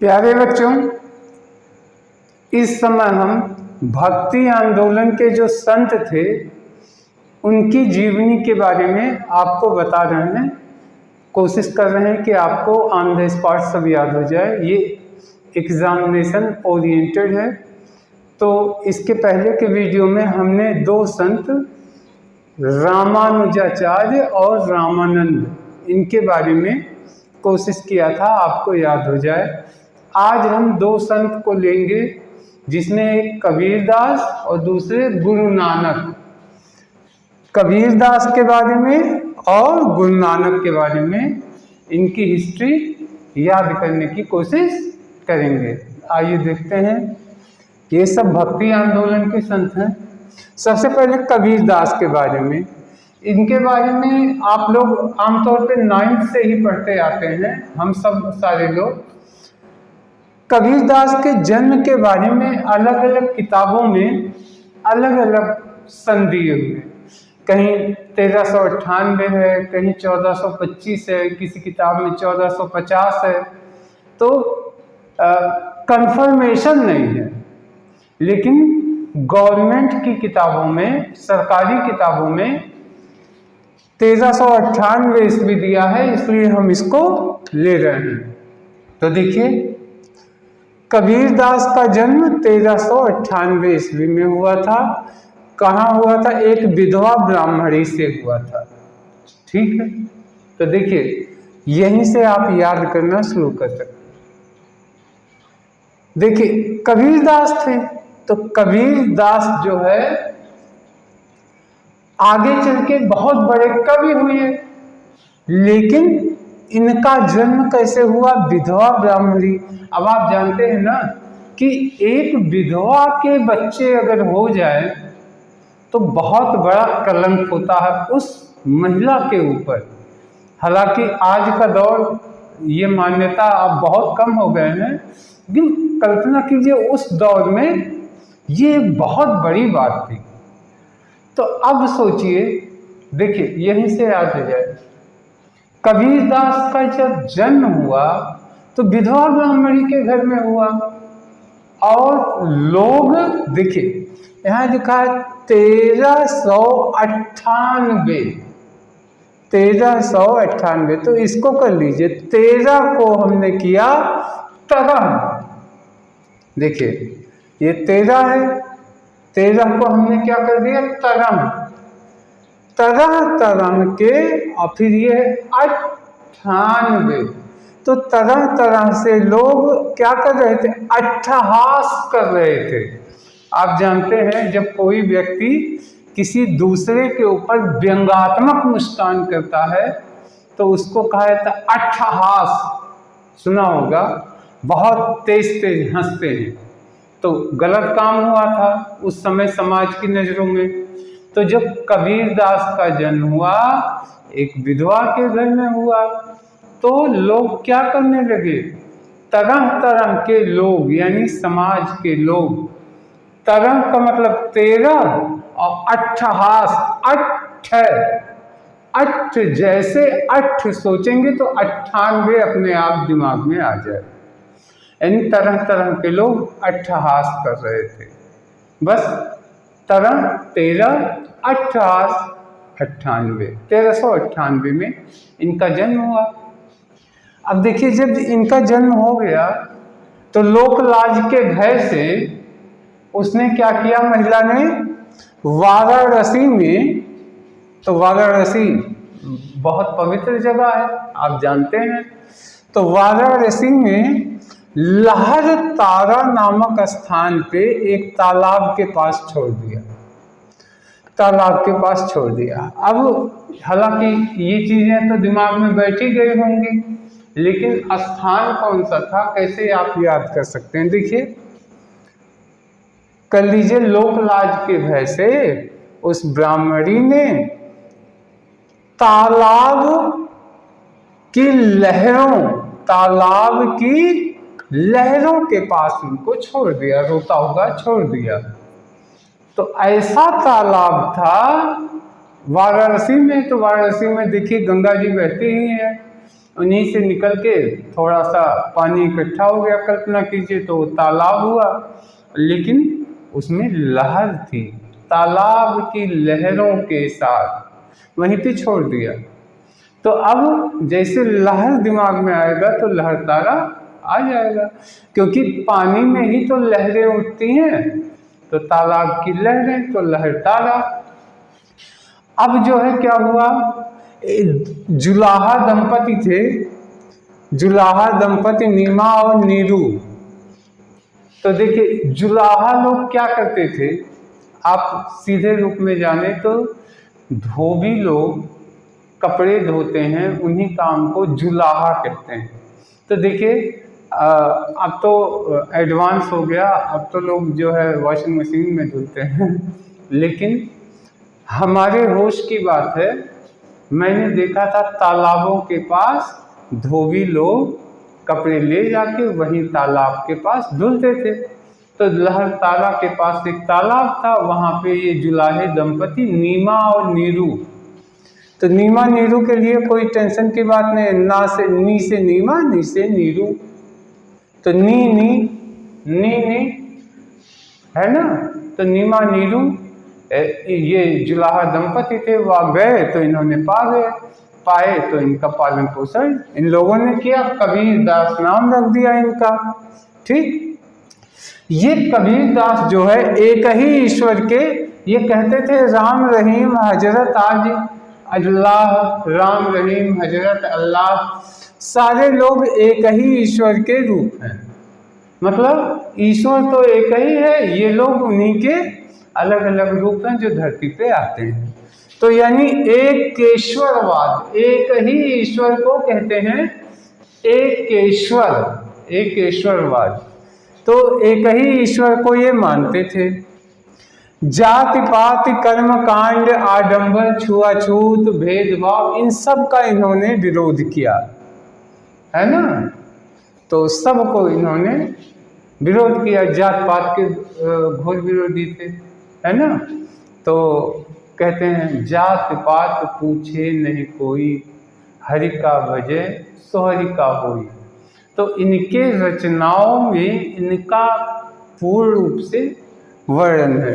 प्यारे बच्चों, इस समय हम भक्ति आंदोलन के जो संत थे उनकी जीवनी के बारे में आपको बता रहे हैं। कोशिश कर रहे हैं कि आपको ऑन द स्पॉट सब याद हो जाए। ये एग्जामिनेशन ओरिएंटेड है। तो इसके पहले के वीडियो में हमने दो संत रामानुजाचार्य और रामानंद इनके बारे में कोशिश किया था आपको याद हो जाए। आज हम दो संत को लेंगे जिसमें एक कबीरदास और दूसरे गुरु नानक। कबीरदास के बारे में और गुरु नानक के बारे में इनकी हिस्ट्री याद करने की कोशिश करेंगे। आइए देखते हैं। ये सब भक्ति आंदोलन के संत हैं। सबसे पहले कबीरदास के बारे में, इनके बारे में आप लोग आमतौर पे 9th से ही पढ़ते आते हैं, हम सब सारे लोग। कबीरदास के जन्म के बारे में अलग अलग किताबों में अलग अलग सन दिए हुए, कहीं 1398 है, कहीं 1425 है, किसी किताब में 1450 है। तो कंफर्मेशन नहीं है, लेकिन गवर्नमेंट की किताबों में, सरकारी किताबों में 1398 ईस्वी दिया है, इसलिए हम इसको ले रहे हैं। तो देखिए, कबीरदास का जन्म 1398 ईस्वी में हुआ था। कहाँ हुआ था? एक विधवा ब्राह्मणी से हुआ था। ठीक है, तो देखिए यहीं से आप याद करना शुरू कर सकते। देखिए, कबीरदास थे तो कबीरदास जो है आगे चल के बहुत बड़े कवि हुए, लेकिन इनका जन्म कैसे हुआ? विधवा ब्राह्मणी। अब आप जानते हैं ना कि एक विधवा के बच्चे अगर हो जाए तो बहुत बड़ा कलंक होता है उस महिला के ऊपर। हालांकि आज का दौर ये मान्यता अब बहुत कम हो गए हैं, लेकिन कल्पना कीजिए उस दौर में ये बहुत बड़ी बात थी। तो अब सोचिए, देखिए यहीं से याद हो जाए, कबीरदास का जब जन्म हुआ तो विधवा ब्राह्मणी के घर में हुआ। और लोग, देखिए यहाँ लिखा है 1398, तो इसको कर लीजिए। 13 को हमने किया तरह। देखिए ये 13 है, 13 को हमने क्या कर दिया? तरह के, और फिर ये 98। तो तरह तरह से लोग क्या कर रहे थे? अट्ठहास कर रहे थे। आप जानते हैं जब कोई व्यक्ति किसी दूसरे के ऊपर व्यंग्यात्मक मुस्कान करता है तो उसको कहा जाता है अट्ठहास। सुना होगा, बहुत तेज तेज हंसते हैं। तो गलत काम हुआ था उस समय समाज की नजरों में। तो जब कबीरदास का जन्म हुआ, एक विधवा के घर में हुआ, तो लोग क्या करने लगे? तरह तरह के लोग, यानी समाज के लोग। तरह का मतलब 13 और अट्ठहास, अट्ठ जैसे अट्ठ सोचेंगे तो 98 अपने आप दिमाग में आ जाए। यानी तरह तरह के लोग अट्ठहास कर रहे थे। बस तरह 13, अट्ठहास 98। 1398 में इनका जन्म हुआ। अब देखिए, जब इनका जन्म हो गया तो लोक लाज के भय से उसने क्या किया? महिला ने वाराणसी में, तो वाराणसी बहुत पवित्र जगह है आप जानते हैं, तो वाराणसी में लहर तारा नामक स्थान पे एक तालाब के पास छोड़ दिया। अब हालांकि ये चीजें तो दिमाग में बैठी गई होंगी, लेकिन स्थान कौन सा था, कैसे आप याद कर सकते हैं? देखिए, कर लीजिए, लोक लाज के भय से उस ब्राह्मणी ने तालाब की लहरों के पास उनको छोड़ दिया, रोता हुआ छोड़ दिया। तो ऐसा तालाब था वाराणसी में। तो वाराणसी में देखिए गंगा जी बहती ही है, उन्हीं से निकल के थोड़ा सा पानी इकट्ठा हो गया, कल्पना कीजिए, तो तालाब हुआ। लेकिन उसमें लहर थी, तालाब की लहरों के साथ वहीं पे छोड़ दिया। तो अब जैसे लहर दिमाग में आएगा तो लहर तारा आ जाएगा, क्योंकि पानी में ही तो लहरें उठती हैं, तो तालाब की लहरें तो लहर तारा। अब जो है क्या हुआ, जुलाहा दंपति थे, जुलाहा दंपति नीमा और नीरू। तो देखिए जुलाहा लोग क्या करते थे, आप सीधे रूप में जाने तो धोबी लोग कपड़े धोते हैं, उन्हीं काम को जुलाहा कहते हैं। तो देखिए अब तो एडवांस हो गया, अब तो लोग जो है वॉशिंग मशीन में धुलते हैं, लेकिन हमारे होश की बात है, मैंने देखा था तालाबों के पास धोबी लोग कपड़े ले जाके वहीं तालाब के पास धुलते थे। तो लहर तारा के पास एक तालाब था, वहाँ पे ये जुलाहे दंपति नीमा और नीरू। तो नीमा नीरू के लिए कोई टेंशन की बात नहीं, ना से नी से नीमा, नी से नीरू, तो नी नी नी नी है ना। तो नीमा नीरू ये जुलाहा दंपति थे, वह गए तो इन्होंने पाए तो इनका पालन पोषण इन लोगों ने किया, कबीर दास नाम रख दिया इनका। ठीक, ये कबीर दास जो है एक ही ईश्वर के, ये कहते थे राम रहीम हजरत आज अल्लाह, राम रहीम हजरत अल्लाह, सारे लोग एक ही ईश्वर के रूप हैं, मतलब ईश्वर तो एक ही है, ये लोग उन्हीं के अलग अलग रूप हैं जो धरती पे आते हैं। तो यानी एक केश्वरवाद, एक ही ईश्वर को कहते हैं एक केश्वरवाद। तो एक ही ईश्वर को ये मानते थे। जाति पाति कर्म कांड, आडंबर, छुआछूत, भेदभाव, इन सब का इन्होंने विरोध किया, है ना। तो सबको इन्होंने विरोध किया, जात पात के घोर विरोधी थे, है ना। तो कहते हैं जात पात पूछे नहीं कोई, हरि का भजे सो हरि का होई। तो इनके रचनाओं में इनका पूर्ण रूप से वर्णन है।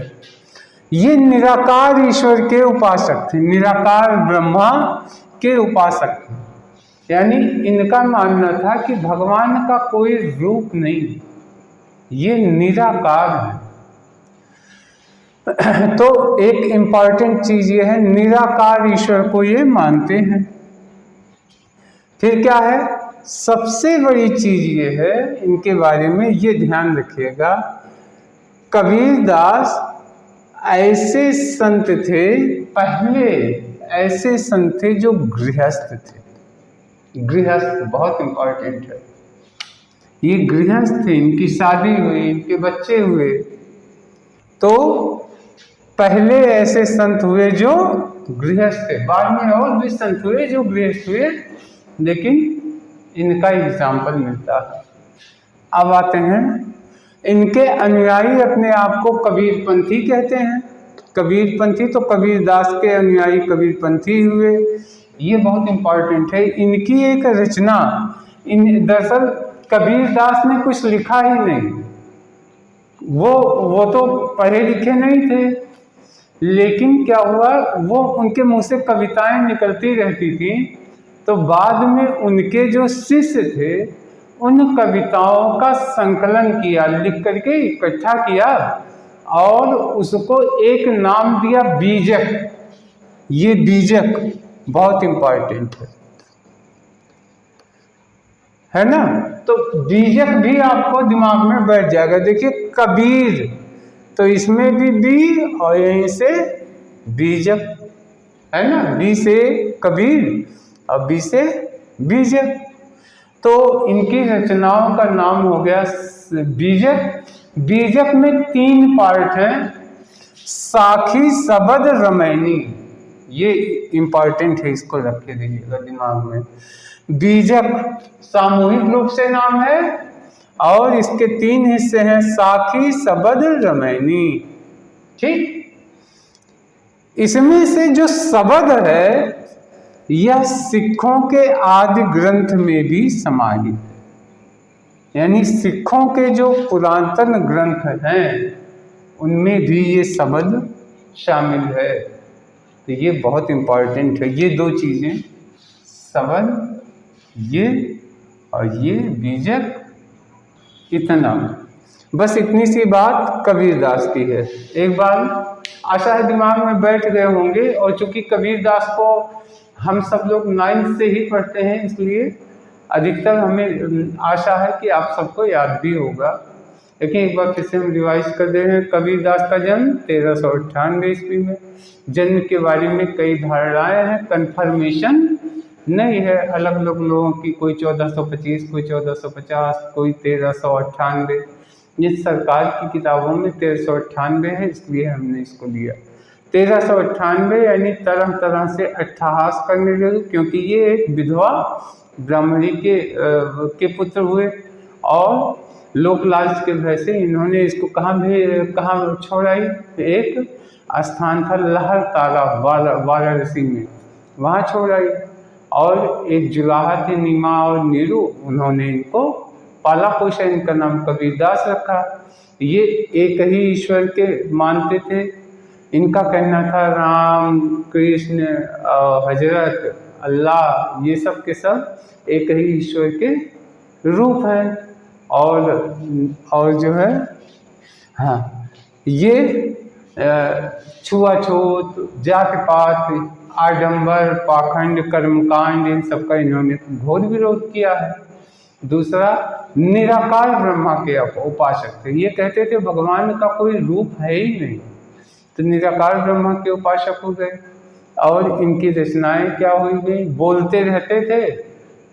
ये निराकार ईश्वर के उपासक थे, निराकार ब्रह्मा के उपासक थे। यानी इनका मानना था कि भगवान का कोई रूप नहीं, ये निराकार है। तो एक इम्पॉर्टेंट चीज ये है, निराकार ईश्वर को ये मानते हैं। फिर क्या है, सबसे बड़ी चीज ये है इनके बारे में, ये ध्यान रखिएगा, कबीर दास ऐसे संत थे, पहले ऐसे संत थे जो गृहस्थ थे। गृहस्थ बहुत इम्पॉर्टेंट है, ये गृहस्थ थे, इनकी शादी हुई, इनके बच्चे हुए। तो पहले ऐसे संत हुए जो गृहस्थ थे, बाद में और भी संत हुए जो गृहस्थ हुए, लेकिन इनका एग्जाम्पल मिलता है। अब आते हैं, इनके अनुयायी अपने आप को कबीरपंथी कहते हैं। कबीरपंथी तो कबीर दास के अनुयायी कबीरपंथी हुए, ये बहुत इम्पॉर्टेंट है। इनकी एक रचना, दरअसल कबीर दास ने कुछ लिखा ही नहीं, वो तो पढ़े लिखे नहीं थे, लेकिन क्या हुआ, वो उनके मुंह से कविताएं निकलती रहती थी। तो बाद में उनके जो शिष्य थे, उन कविताओं का संकलन किया, लिख करके इकट्ठा किया और उसको एक नाम दिया बीजक। ये बीजक बहुत इम्पॉर्टेंट है ना। तो बीजक भी आपको दिमाग में बैठ जाएगा। देखिए कबीर, तो इसमें भी बी और यहीं से बीजक, है ना, बी से कबीर और बी से बीजक। तो इनकी रचनाओं का नाम हो गया बीजक। बीजक में 3 पार्ट हैं, साखी, सबद, रमैनी। ये इम्पॉर्टेंट है, इसको रख के दीजिएगा दिमाग में। बीजक सामूहिक रूप से नाम है और इसके 3 हिस्से हैं, साखी, सबद, रमैनी। ठीक, इसमें से जो सबद है यह सिखों के आदि ग्रंथ में भी समाहित है। यानी सिखों के जो पुरातन ग्रंथ हैं उनमें भी ये शब्द शामिल है। तो ये बहुत इम्पोर्टेंट है, ये दो चीज़ें, शब्द ये और ये बीजक, इतना, बस इतनी सी बात कबीरदास की है। एक बार आशा है दिमाग में बैठ गए होंगे, और चूंकि कबीरदास को हम सब लोग 9th से ही पढ़ते हैं, इसलिए अधिकतर हमें आशा है कि आप सबको याद भी होगा। लेकिन एक बार फिर से हम रिवाइज कर दे रहे हैं। कबीरदास का जन्म 1398 ईस्वी में। जन्म के बारे में कई धारणाएं हैं, कन्फर्मेशन नहीं है अलग अलग लोगों की, कोई 1425, कोई 1450, कोई 1398। ये सरकार की किताबों में 1398 है, इसलिए हमने इसको लिया 1398। यानी तरह तरह से अट्ठहास करने लगे, क्योंकि ये एक विधवा ब्राह्मणी के पुत्र हुए, और लोकलाज के भय से इन्होंने इसको कहाँ छोड़ाई। एक स्थान था लहर तारा वाराणसी में, वहाँ छोड़ाई। और एक जुलाहा थे नीमा और नीरू, उन्होंने इनको पाला पोषा, इनका नाम कबीरदास रखा। ये एक ही ईश्वर के मानते थे। इनका कहना था राम कृष्ण हजरत अल्लाह ये सब के सब एक ही ईश्वर के रूप हैं। और जो है हाँ, ये छुआछूत, जाति पात, आडंबर, पाखंड, कर्मकांड, इन सब का इन्होंने घोर विरोध किया है। दूसरा, निराकार ब्रह्मा के उपासक थे। ये कहते थे भगवान का कोई रूप है ही नहीं, तो निराकार ब्रह्मा के उपासक हो गए। और इनकी रचनाएं क्या हुई गई, बोलते रहते थे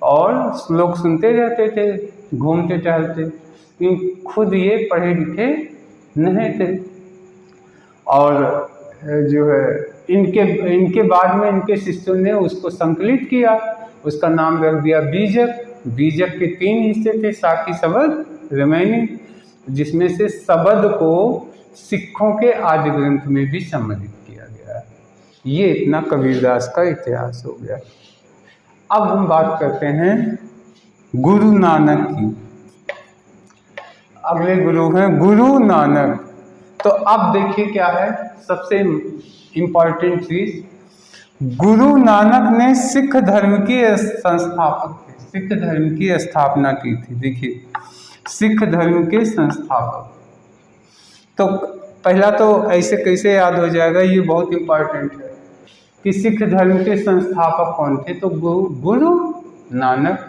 और श्लोक सुनते रहते थे, घूमते टहलते। खुद ये पढ़े लिखे नहीं थे। और जो है इनके बाद में इनके शिष्यों ने उसको संकलित किया, उसका नाम रख दिया बीजक। बीजक के 3 हिस्से थे, साकी, शबद, रामायणी, जिसमें से शबद को सिखों के आदि ग्रंथ में भी सम्मिलित किया गया है। ये इतना कबीरदास का इतिहास हो गया। अब हम बात करते हैं गुरु नानक की। अगले गुरु हैं गुरु नानक। तो अब देखिए क्या है सबसे इम्पोर्टेंट चीज, गुरु नानक ने सिख धर्म की संस्थापक थे, सिख धर्म की स्थापना की थी। देखिए, सिख धर्म के संस्थापक। तो पहला तो ऐसे कैसे याद हो जाएगा, ये बहुत इम्पोर्टेंट है कि सिख धर्म के संस्थापक कौन थे। तो गुरु नानक।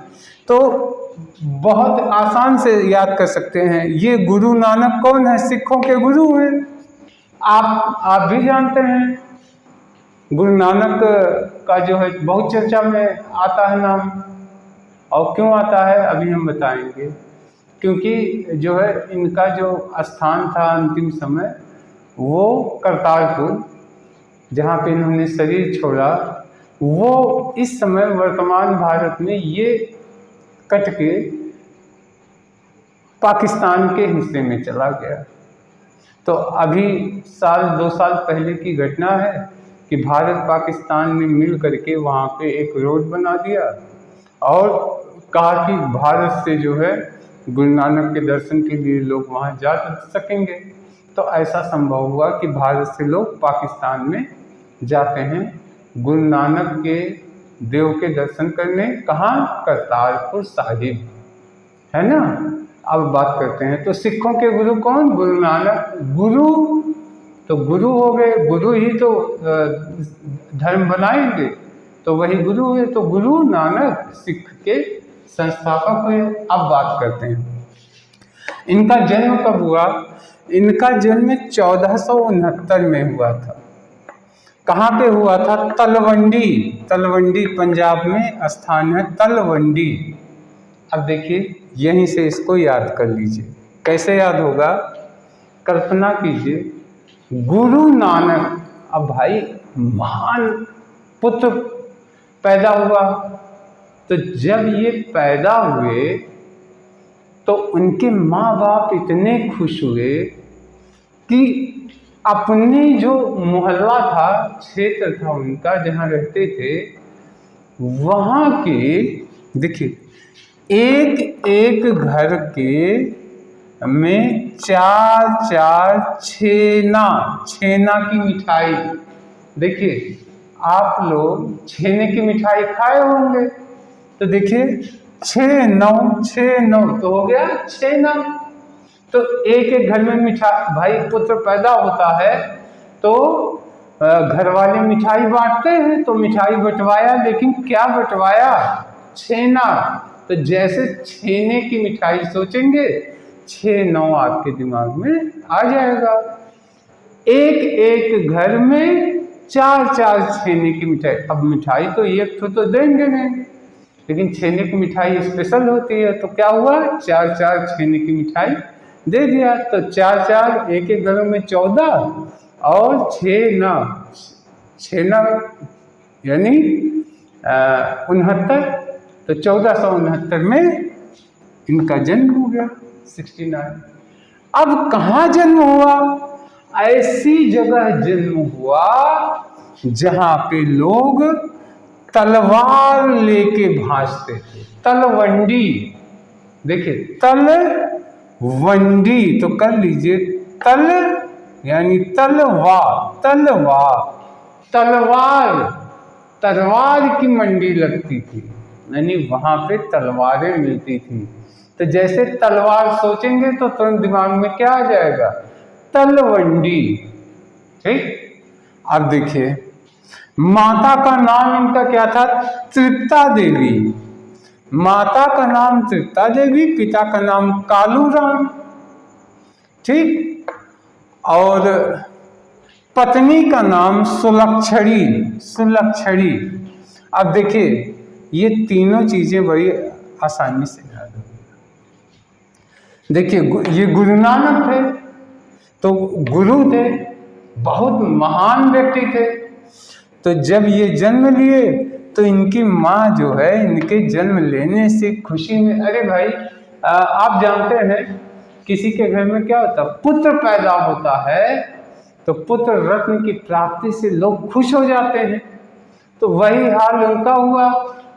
तो बहुत आसान से याद कर सकते हैं, ये गुरु नानक कौन है, सिखों के गुरु हैं। आप भी जानते हैं गुरु नानक का जो है बहुत चर्चा में आता है नाम। और क्यों आता है अभी हम बताएंगे। क्योंकि जो है इनका जो स्थान था अंतिम समय, वो करतारपुर, जहाँ पे इन्होंने शरीर छोड़ा, वो इस समय वर्तमान भारत में ये कट के पाकिस्तान के हिस्से में चला गया। तो अभी 2 साल पहले की घटना है कि भारत पाकिस्तान ने मिल करके वहाँ पे एक रोड बना दिया और कहा कि भारत से जो है गुरु नानक के दर्शन के लिए लोग वहाँ जा सकेंगे। तो ऐसा संभव हुआ कि भारत से लोग पाकिस्तान में जाते हैं गुरु नानक के देव के दर्शन करने। कहाँ? करतारपुर साहिब, है ना। अब बात करते हैं, तो सिखों के गुरु कौन? गुरु नानक। गुरु तो गुरु हो गए, गुरु ही तो धर्म बनाएंगे, तो वही गुरु हुए। तो गुरु नानक सिख के संस्थापक हुए। अब बात करते हैं इनका जन्म कब हुआ। इनका जन्म 1469 में हुआ था। कहाँ पे हुआ था? तलवंडी। तलवंडी पंजाब में स्थान है तलवंडी। अब देखिए, यहीं से इसको याद कर लीजिए। कैसे याद होगा? कल्पना कीजिए, गुरु नानक, अब भाई महान पुत्र पैदा हुआ। तो जब ये पैदा हुए तो उनके माँ बाप इतने खुश हुए कि अपने जो मोहल्ला था, क्षेत्र था उनका, जहाँ रहते थे, वहाँ के देखिए एक एक घर के में 4 छेना की मिठाई। देखिए आप लोग छेने की मिठाई खाए होंगे, तो देखिए 6 9 तो हो गया छेना। तो एक एक घर में मिठाई, भाई पुत्र पैदा होता है तो घर वाले मिठाई बांटते हैं, तो मिठाई बंटवाया, लेकिन क्या बंटवाया? छेना। तो जैसे छेने की मिठाई सोचेंगे 6 9 आपके दिमाग में आ जाएगा। एक एक घर में 4 छेने की मिठाई। अब मिठाई तो एक तो देंगे नहीं, लेकिन छेने की मिठाई स्पेशल होती है, तो क्या हुआ? 4 छेने की मिठाई दे दिया। तो 4 एक एक घरों में 14 और 6 यानी 69। तो 1469 में इनका जन्म हो गया 69। अब कहाँ जन्म हुआ? ऐसी जगह जन्म हुआ जहाँ पे लोग तलवार लेके भाजते थे, तलवंडी। देखिए तलवंडी तो कर लीजिए, तल यानी तलवार, तलवार की मंडी लगती थी, यानी वहां पे तलवारें मिलती थी। तो जैसे तलवार सोचेंगे तो तुरंत दिमाग में क्या आ जाएगा? तलवंडी। ठीक। अब देखिए माता का नाम इनका क्या था? तृप्ता देवी। माता का नाम तृप्ता देवी, पिता का नाम कालूराम। ठीक। और पत्नी का नाम सुलक्षणी। अब देखिए ये तीनों चीजें बड़ी आसानी से याद हो। देखिए ये गुरु नानक थे, तो गुरु थे, बहुत महान व्यक्ति थे। तो जब ये जन्म लिए तो इनकी माँ जो है, इनके जन्म लेने से खुशी में, अरे भाई आप जानते हैं किसी के घर में क्या होता है? पुत्र पैदा होता है तो पुत्र रत्न की प्राप्ति से लोग खुश हो जाते हैं। तो वही हाल उनका हुआ।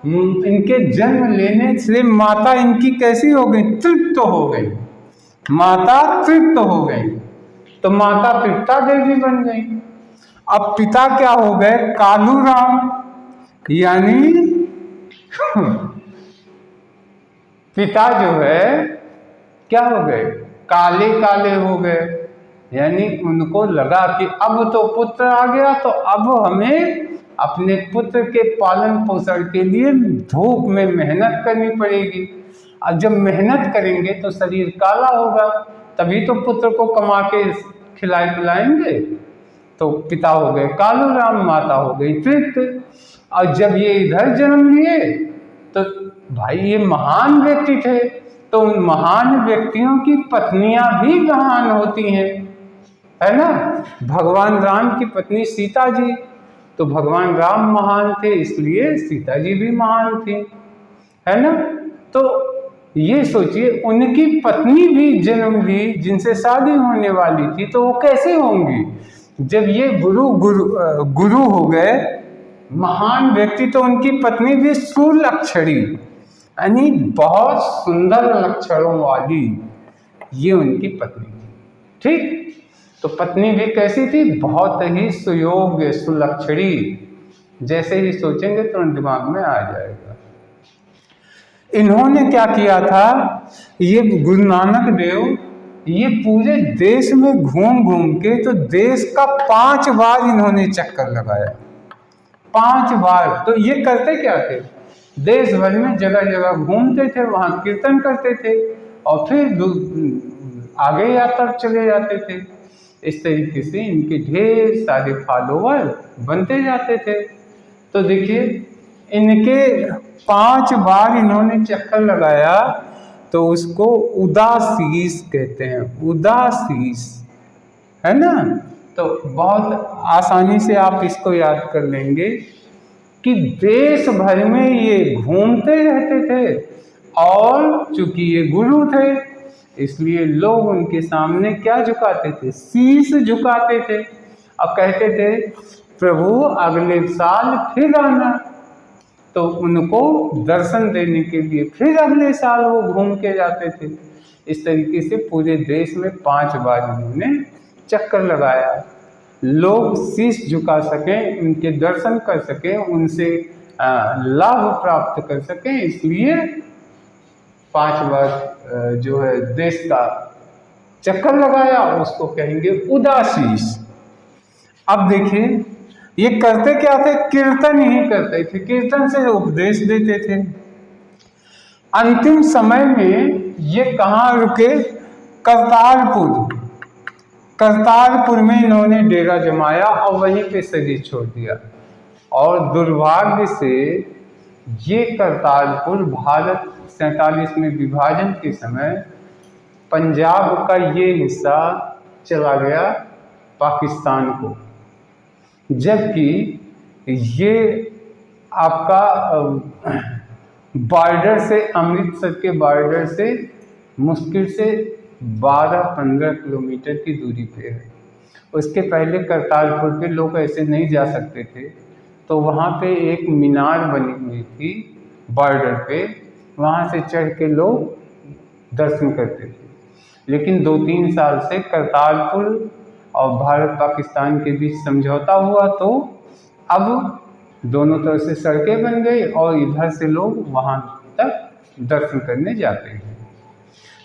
इनके जन्म लेने से माता इनकी कैसी हो गई? तृप्त हो गई। माता तृप्त हो गई, तो माता तृप्ता देवी बन गई। अब पिता क्या हो गए? कालूराम, यानी पिता जो है क्या हो गए? काले काले हो गए। यानी उनको लगा कि अब तो पुत्र आ गया, तो अब हमें अपने पुत्र के पालन पोषण के लिए धूप में मेहनत करनी पड़ेगी। और जब मेहनत करेंगे तो शरीर काला होगा, तभी तो पुत्र को कमा के खिलाए पिलाएंगे। तो पिता हो गए कालूराम, माता हो गई तृप्त। और जब ये इधर जन्म लिए तो भाई ये महान व्यक्ति थे, तो उन महान व्यक्तियों की पत्नियां भी महान होती हैं, है ना। भगवान राम की पत्नी सीता जी, तो भगवान राम महान थे, इसलिए सीता जी भी महान थी, है ना। तो ये सोचिए उनकी पत्नी भी जन्म ली जिनसे शादी होने वाली थी, तो वो कैसे होंगी? जब ये गुरु हो गए महान व्यक्ति, तो उनकी पत्नी भी सुलक्षणी, यानी बहुत सुंदर लक्षणों वाली ये उनकी पत्नी थी। ठीक। तो पत्नी भी कैसी थी? बहुत ही सुयोग्य, सुलक्षणी। जैसे ही सोचेंगे तो दिमाग में आ जाएगा। इन्होंने क्या किया था? ये गुरु नानक देव ये पूरे देश में घूम घूम के, तो देश का 5 बार इन्होंने चक्कर लगाया, 5 बार। तो ये करते क्या थे? देश भर में जगह जगह घूमते थे, वहां कीर्तन करते थे और फिर आगे यात्रा चले जाते थे। इस तरीके से इनके ढेर सारे फॉलोवर बनते जाते थे। तो देखिए इनके 5 बार इन्होंने चक्कर लगाया, तो उसको उदासीस कहते हैं, उदासीस, है ना। तो बहुत आसानी से आप इसको याद कर लेंगे कि देश भर में ये घूमते रहते थे, और चूंकि ये गुरु थे इसलिए लोग उनके सामने क्या झुकाते थे? शीश झुकाते थे और कहते थे प्रभु अगले साल फिर आना। तो उनको दर्शन देने के लिए फिर अगले साल वो घूम के जाते थे। इस तरीके से पूरे देश में 5 बार उन्होंने चक्कर लगाया। लोग शीश झुका सकें, उनके दर्शन कर सकें, उनसे लाभ प्राप्त कर सकें, इसलिए 5 बार जो है देश का चक्कर लगाया, उसको कहेंगे उदासीस। अब देखिए ये करते क्या थे, कीर्तन ही करते थे, कीर्तन से उपदेश देते थे। अंतिम समय में ये कहाँ रुके, करतारपुर। करतारपुर में इन्होंने डेरा जमाया और वहीं पे शरीर छोड़ दिया। और दुर्भाग्य से ये करतारपुर भारत 47 में विभाजन के समय पंजाब का ये हिस्सा चला गया पाकिस्तान को, जबकि ये आपका बॉर्डर से, अमृतसर के बॉर्डर से मुश्किल से 12-15 किलोमीटर की दूरी पे है। उसके पहले करतारपुर पे लोग ऐसे नहीं जा सकते थे, तो वहाँ पे एक मीनार बनी हुई थी बॉर्डर पे, वहाँ से चढ़ के लोग दर्शन करते थे। लेकिन 2-3 साल से करतारपुर और भारत पाकिस्तान के बीच समझौता हुआ, तो अब दोनों तरफ से सड़कें बन गई और इधर से लोग वहाँ तक दर्शन करने जाते हैं।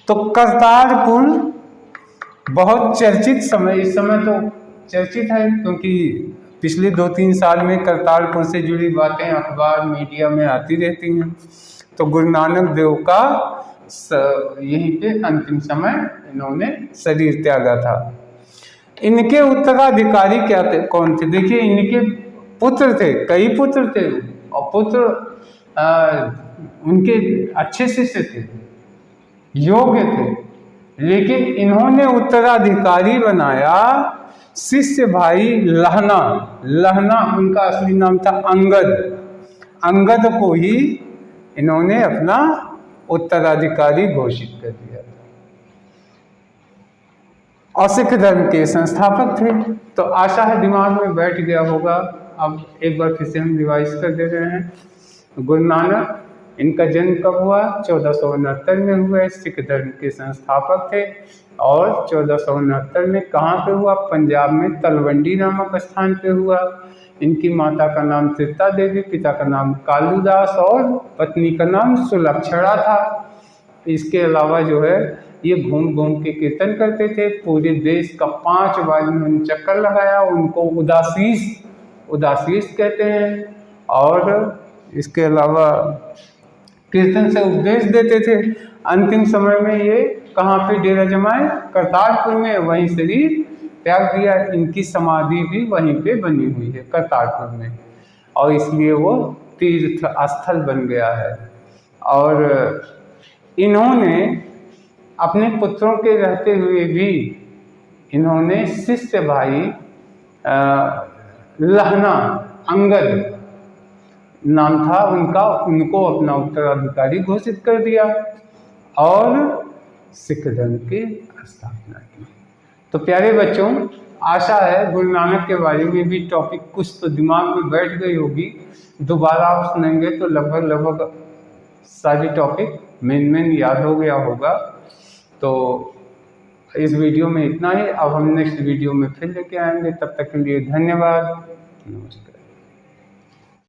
तो करतारपुर बहुत चर्चित समय, इस समय तो चर्चित है, क्योंकि पिछले 2-3 साल में करतारपुर से जुड़ी बातें अखबार मीडिया में आती रहती हैं। तो गुरु नानक देव का यहीं पे अंतिम समय इन्होंने शरीर त्यागा था। इनके उत्तराधिकारी क्या थे, कौन थे? देखिए इनके पुत्र थे, कई पुत्र थे, और पुत्र उनके अच्छे शिष्य थे, योग्य थे, लेकिन इन्होंने उत्तराधिकारी बनाया शिष्य भाई लहना। लहना उनका असली नाम था अंगद। अंगद को ही इन्होंने अपना उत्तराधिकारी घोषित कर दिया था। और सिख धर्म के संस्थापक थे। तो आशा है दिमाग में बैठ गया होगा। अब एक बार फिर से हम रिवाइज कर दे रहे हैं। गुरु नानक, इनका जन्म कब हुआ? 1469 में हुआ। सिख धर्म के संस्थापक थे और 1469 में कहाँ पे हुआ? पंजाब में तलवंडी नामक स्थान पे हुआ। इनकी माता का नाम तृप्ता देवी, पिता का नाम कालूदास और पत्नी का नाम सुलक्षणा था। इसके अलावा जो है ये घूम घूम के कीर्तन करते थे। पूरे देश का 5 बार उन्होंने चक्कर लगाया। उनको उदासीस कहते हैं। और इसके अलावा कीर्तन से उपदेश देते थे। अंतिम समय में ये कहाँ पे डेरा जमाए? करतारपुर में, वहीं शरीर त्याग दिया। इनकी समाधि भी वहीं पे बनी हुई है करतारपुर में, और इसलिए वो तीर्थ स्थल बन गया है। और इन्होंने अपने पुत्रों के रहते हुए भी इन्होंने शिष्य भाई लहना, अंगद नाम था उनका, उनको अपना उत्तराधिकारी घोषित कर दिया और सिख धर्म की स्थापना की। तो प्यारे बच्चों, आशा है गुरु नानक के बारे में भी टॉपिक कुछ तो दिमाग में बैठ गई होगी। दोबारा आप सुनेंगे तो लगभग सारी टॉपिक मेन याद हो गया होगा। तो इस वीडियो में इतना ही। अब हम नेक्स्ट वीडियो में फिर लेके आएंगे। तब तक के लिए धन्यवाद, नमस्कार।